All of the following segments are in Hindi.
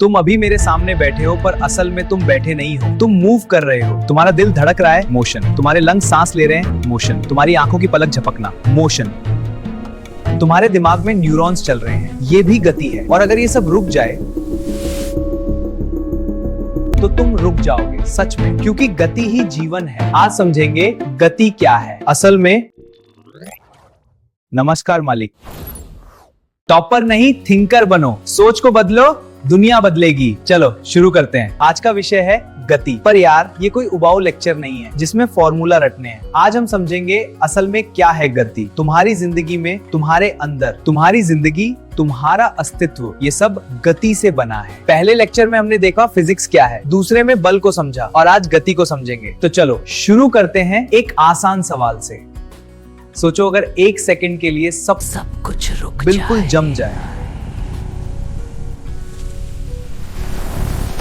तुम अभी मेरे सामने बैठे हो पर असल में तुम बैठे नहीं हो, तुम मूव कर रहे हो। तुम्हारा दिल धड़क रहा है, मोशन। तुम्हारे लंग्स सांस ले रहे हैं, मोशन। तुम्हारी आंखों की पलक झपकना, मोशन। तुम्हारे दिमाग में न्यूरॉन्स चल रहे हैं, ये भी गति है। और अगर ये सब रुक जाए तो तुम रुक जाओगे सच में, क्योंकि गति ही जीवन है। आज समझेंगे गति क्या है असल में। नमस्कार मालिक। टॉपर नहीं, थिंकर बनो। सोच को बदलो, दुनिया बदलेगी। चलो शुरू करते हैं। आज का विषय है गति। पर यार ये कोई उबाऊ लेक्चर नहीं है जिसमें फॉर्मूला रटने हैं। आज हम समझेंगे असल में क्या है गति तुम्हारी जिंदगी में, तुम्हारे अंदर। तुम्हारी जिंदगी, तुम्हारा अस्तित्व, ये सब गति से बना है। पहले लेक्चर में हमने देखा फिजिक्स क्या है, दूसरे में बल को समझा, और आज गति को समझेंगे। तो चलो शुरू करते हैं एक आसान सवाल से। सोचो अगर एक सेकंड के लिए सब कुछ रुक बिल्कुल जम जाए।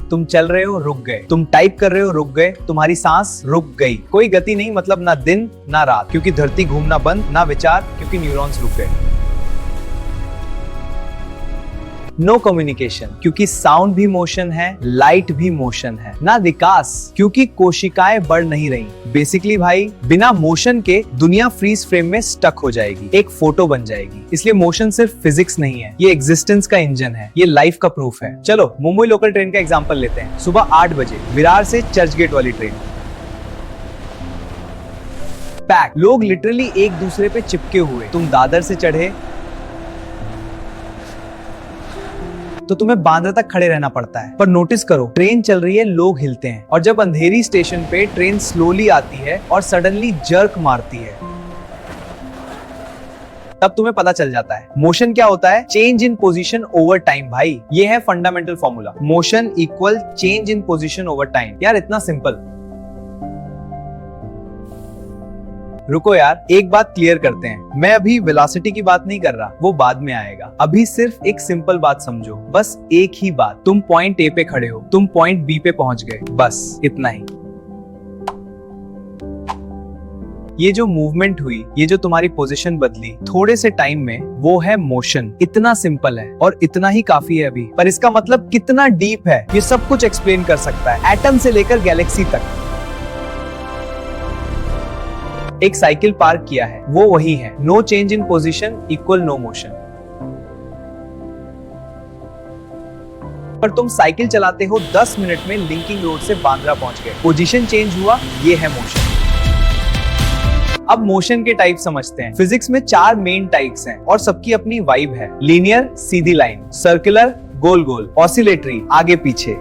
तुम चल रहे हो, रुक गए। तुम टाइप कर रहे हो, रुक गए। तुम्हारी सांस रुक गई। कोई गति नहीं, मतलब ना दिन ना रात, क्योंकि धरती घूमना बंद, ना विचार, क्योंकि न्यूरॉन्स रुक गए। नो कम्युनिकेशन, क्योंकि साउंड भी मोशन है, लाइट भी मोशन है। ना विकास, क्योंकि कोशिकाएं बढ़ नहीं रही। बेसिकली भाई, बिना मोशन के दुनिया फ्रीज फ्रेम में स्टक हो जाएगी, एक फोटो बन जाएगी। इसलिए मोशन सिर्फ फिजिक्स नहीं है, ये एग्जिस्टेंस का इंजन है, ये लाइफ का प्रूफ है। चलो मुंबई लोकल ट्रेन का एग्जांपल लेते हैं। सुबह 8 बजे विरार से चर्चगेट वाली ट्रेन। पैक, लोग लिटरली एक दूसरे पे चिपके हुए। तुम दादर से चढ़े तो तुम्हें बांद्रा तक खड़े रहना पड़ता है। पर नोटिस करो, ट्रेन चल रही है, लोग हिलते हैं। और जब अंधेरी स्टेशन पे ट्रेन स्लोली आती है और सडनली जर्क मारती है, तब तुम्हें पता चल जाता है मोशन क्या होता है। Change in position over time. भाई ये है fundamental formula, motion equal change in position over time. यार इतना सिंपल। रुको यार, एक बात क्लियर करते हैं। मैं अभी वेलोसिटी की बात नहीं कर रहा, वो बाद में आएगा। अभी सिर्फ एक सिंपल बात समझो, बस एक ही बात। तुम पॉइंट ए पे खड़े हो, तुम पॉइंट बी पे पहुंच गए, बस इतना ही। ये जो मूवमेंट हुई, ये जो तुम्हारी पोजीशन बदली थोड़े से टाइम में, वो है मोशन। इतना सिंपल है और इतना ही काफी है अभी। पर इसका मतलब कितना डीप है, ये सब कुछ एक्सप्लेन कर सकता है, एटम से लेकर गैलेक्सी तक। एक साइकिल पार्क किया है, वो वही है। No change in position equal no motion. पर तुम साइकिल चलाते हो, 10 मिनट में लिंकिंग रोड से बांद्रा पहुंच गए। पोजीशन चेंज हुआ, ये है मोशन। अब मोशन के टाइप समझते हैं। फिजिक्स में 4 मेन टाइप्स हैं और सबकी अपनी वाइब है। लीनियर, सीधी लाइन, सर्कुलर, गोल गोल, ऑसिलेटरी, आगे पीछे,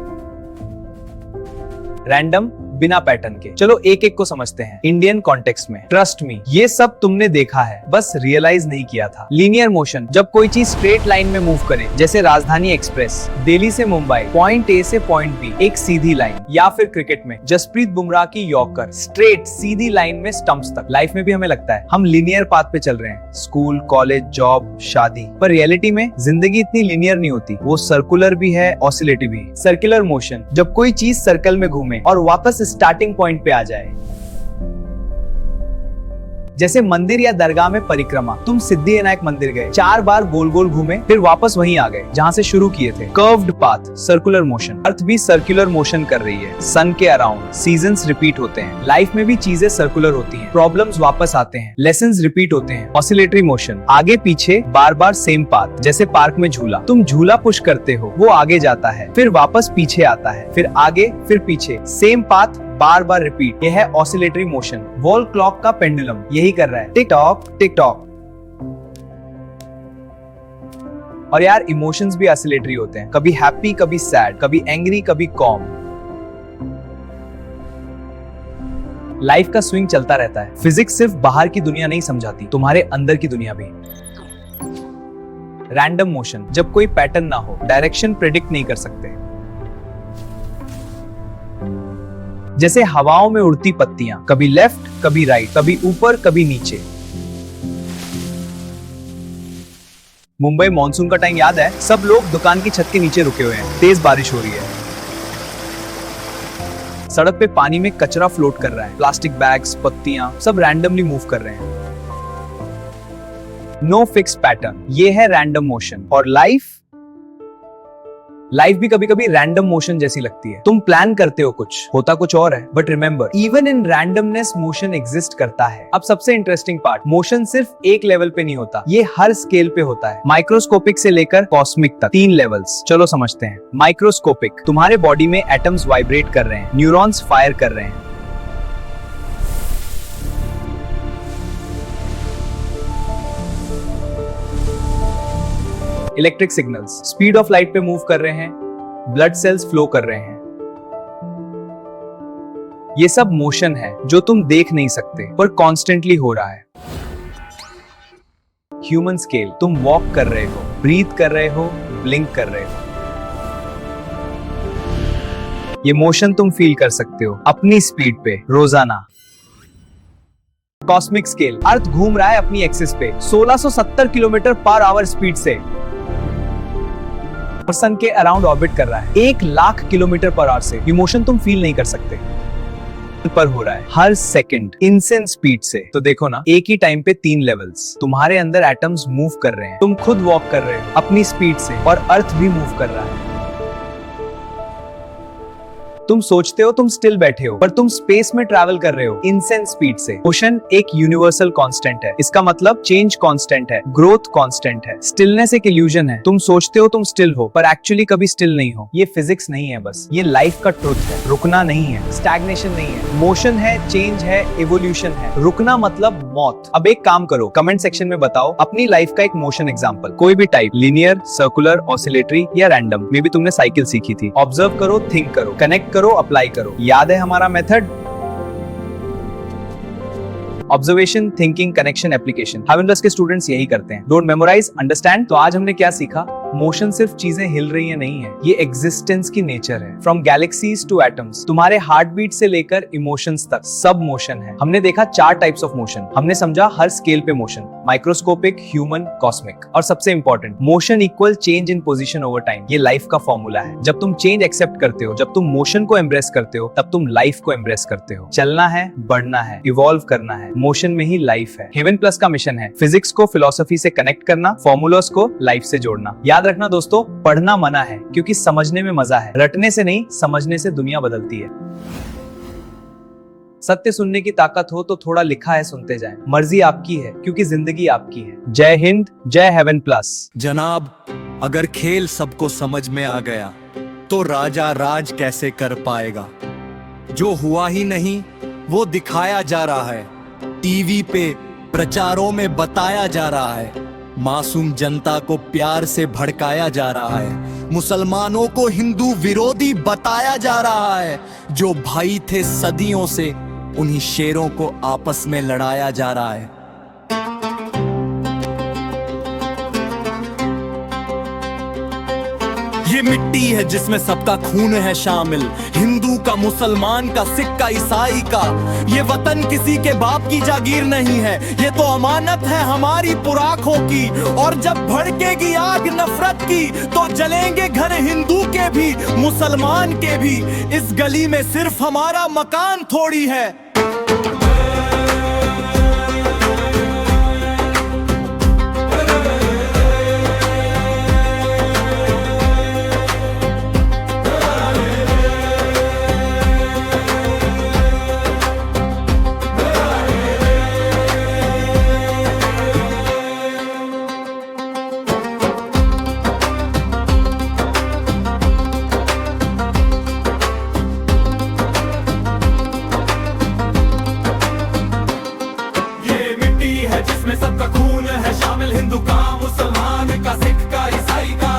रैंडम, बिना पैटर्न के। चलो एक एक को समझते हैं इंडियन कॉन्टेक्स्ट में। ट्रस्ट मी, ये सब तुमने देखा है, बस रियलाइज नहीं किया था। लीनियर मोशन, जब कोई चीज स्ट्रेट लाइन में मूव करे, जैसे राजधानी एक्सप्रेस, दिल्ली से मुंबई, पॉइंट ए से पॉइंट बी, एक सीधी लाइन। या फिर क्रिकेट में जसप्रीत बुमराह की यॉर्कर, स्ट्रेट सीधी लाइन में स्टंप्स तक। लाइफ में भी हमें लगता है हम लीनियर पाथ पे चल रहे हैं, स्कूल, कॉलेज, जॉब, शादी। पर रियलिटी में जिंदगी इतनी लीनियर नहीं होती, वो सर्कुलर भी है, ऑसिलेटरी भी। सर्कुलर मोशन, जब कोई चीज सर्कल में घूमे और वापस स्टार्टिंग पॉइंट पे आ जाए, जैसे मंदिर या दरगाह में परिक्रमा। तुम सिद्धिविनायक मंदिर गए, 4 बार गोल गोल घूमे, फिर वापस वहीं आ गए जहां से शुरू किए थे। Curved path, circular motion. Earth भी सर्कुलर मोशन कर रही है, सन के अराउंड। सीजन्स रिपीट होते हैं, लाइफ में भी चीजें सर्कुलर होती हैं। प्रॉब्लम्स वापस आते हैं, लेसन्स रिपीट होते हैं। ऑसिलेटरी मोशन, आगे पीछे, बार बार सेम पाथ। जैसे पार्क में झूला, तुम झूला पुश करते हो, वो आगे जाता है, फिर वापस पीछे आता है, फिर आगे, फिर पीछे, सेम पाथ, बार बार रिपीट। यह है ऑसिलेटरी मोशन। वॉल क्लॉक का पेंडुलम यही कर रहा है, टिक टॉक टिक टॉक। और यार इमोशंस भी ऑसिलेटरी होते हैं, कभी हैप्पी, कभी सैड, कभी एंग्री, कभी कॉम। लाइफ का स्विंग चलता रहता है। फिजिक्स सिर्फ बाहर की दुनिया नहीं समझाती, तुम्हारे अंदर की दुनिया भी। रैंडम मोशन, जब कोई पैटर्न ना हो, डायरेक्शन प्रेडिक्ट नहीं कर सकते। जैसे हवाओं में उड़ती पत्तियां, कभी लेफ्ट, कभी राइट, कभी ऊपर, कभी नीचे। मुंबई मॉनसून का टाइम याद है? सब लोग दुकान की छत के नीचे रुके हुए हैं, तेज बारिश हो रही है। सड़क पे पानी में कचरा फ्लोट कर रहा है, प्लास्टिक बैग्स, पत्तियां, सब रैंडमली मूव कर रहे हैं। नो फिक्स पैटर्न, ये है रैंडम मोशन। और लाइफ लाइफ भी कभी कभी रैंडम मोशन जैसी लगती है। तुम प्लान करते हो कुछ, होता कुछ और है, but remember even in randomness motion exist करता है। अब सबसे इंटरेस्टिंग पार्ट, मोशन सिर्फ एक लेवल पे नहीं होता, ये हर स्केल पे होता है। माइक्रोस्कोपिक से लेकर कॉस्मिक तक, 3 लेवल्स। चलो समझते हैं। माइक्रोस्कोपिक, तुम्हारे बॉडी में एटम्स वाइब्रेट कर रहे हैं, न्यूरॉन्स फायर कर रहे हैं। Electric signals speed of light पे मूव कर रहे हैं, ब्लड सेल्स फ्लो कर रहे हैं। ये सब मोशन है जो तुम देख नहीं सकते पर कॉन्स्टेंटली हो रहा है। ह्यूमन स्केल, तुम वॉक कर रहे हो, ब्रीथ कर रहे हो, ब्लिंक कर रहे हो। ये मोशन तुम फील कर सकते हो अपनी स्पीड पे रोजाना। कॉस्मिक स्केल, अर्थ घूम रहा है अपनी एक्सिस पे 1670 किलोमीटर पर आवर स्पीड से, सन के अराउंड ऑर्बिट कर रहा है 1,00,000 किलोमीटर पर आवर से। इमोशन तुम फील नहीं कर सकते पर हो रहा है हर सेकंड इनसेंस स्पीड से। तो देखो ना, एक ही टाइम पे 3 लेवल्स। तुम्हारे अंदर एटम्स मूव कर रहे हैं, तुम खुद वॉक कर रहे हो अपनी स्पीड से, और अर्थ भी मूव कर रहा है। तुम सोचते हो तुम स्टिल बैठे हो, पर तुम स्पेस में ट्रैवल कर रहे हो इनसेंस स्पीड से। मोशन एक यूनिवर्सल कांस्टेंट है, इसका मतलब चेंज कांस्टेंट है, ग्रोथ कांस्टेंट है। स्टिलनेस एक इल्यूजन है, तुम सोचते हो तुम स्टिल हो पर एक्चुअली कभी स्टिल नहीं हो। ये फिजिक्स नहीं है, बस ये लाइफ का ट्रुथ है। रुकना नहीं है, स्टैग्नेशन नहीं है, मोशन है, चेंज है, इवोल्यूशन है। रुकना मतलब मौत। अब एक काम करो, कमेंट सेक्शन में बताओ अपनी लाइफ का एक मोशन एग्जांपल, कोई भी टाइप, लीनियर, सर्कुलर, ऑसिलेटरी या रैंडम। मे बी तुमने साइकिल सीखी थी। ऑब्जर्व करो, थिंक करो, कनेक्ट करो, अप्लाई करो। याद है हमारा method? Observation, thinking, connection, application. Heaven Plus के स्टूडेंट्स यही करते हैं। Don't memorise, understand. तो आज हमने क्या सीखा? मोशन सिर्फ चीजें हिल रही है नहीं है, ये एग्जिस्टेंस की नेचर है। फ्रॉम गैलेक्सीज टू एटम्स, तुम्हारे हार्ट बीट से लेकर इमोशंस तक सब मोशन है। हमने देखा 4 टाइप्स ऑफ मोशन। हमने समझा हर स्केल पे मोशन, माइक्रोस्कोपिक, ह्यूमन, कॉस्मिक। और सबसे important, motion equal change in position over time. ये लाइफ का फॉर्मूला है। जब तुम चेंज एक्सेप्ट करते हो, जब तुम मोशन को एम्ब्रेस करते हो, तब तुम लाइफ को एम्ब्रेस करते हो। चलना है, बढ़ना है, इवॉल्व करना है, मोशन में ही लाइफ है। हेवन प्लस का मिशन है फिजिक्स को फिलॉसफी से कनेक्ट करना, फॉर्मूलास को लाइफ से जोड़ना। याद रखना दोस्तों, पढ़ना मना है क्योंकि समझने में मजा है। रटने से नहीं, समझने से दुनिया बदलती है। सत्य सुनने की ताकत हो तो थोड़ा लिखा है सुनते जाएं। मर्जी आपकी है क्योंकि जिंदगी आपकी है। जय हिंद, जय हेवन प्लस। जनाब, अगर खेल सबको समझ में आ गया तो राजा राज कैसे कर पाएगा? जो हुआ ही नहीं वो दिखाया जा रहा है, टीवी पे प्रचारों में बताया जा रहा है, मासूम जनता को प्यार से भड़काया जा रहा है, मुसलमानों को हिंदू विरोधी बताया जा रहा है, जो भाई थे सदियों से उन्हीं शेरों को आपस में लड़ाया जा रहा है। ये मिट्टी है जिसमें सबका खून है शामिल, हिंदू का, मुसलमान का, सिख का, ईसाई का। ये वतन किसी के बाप की जागीर नहीं है, ये तो अमानत है हमारी पुराखों की। और जब भड़केगी आग नफरत की तो जलेंगे घर हिंदू के भी, मुसलमान के भी। इस गली में सिर्फ हमारा मकान थोड़ी है। जिसमें सबका खून है शामिल, हिंदू का, मुसलमान का, सिख का, ईसाई का।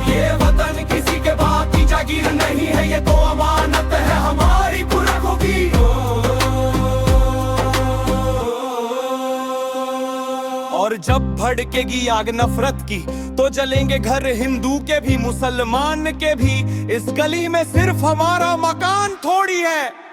ये वतन किसी के बाप की जागीर नहीं है, ये तो अमानत है हमारी पुरखों की। और जब भड़केगी आग नफरत की तो जलेंगे घर हिंदू के भी, मुसलमान के भी। इस गली में सिर्फ हमारा मकान थोड़ी है।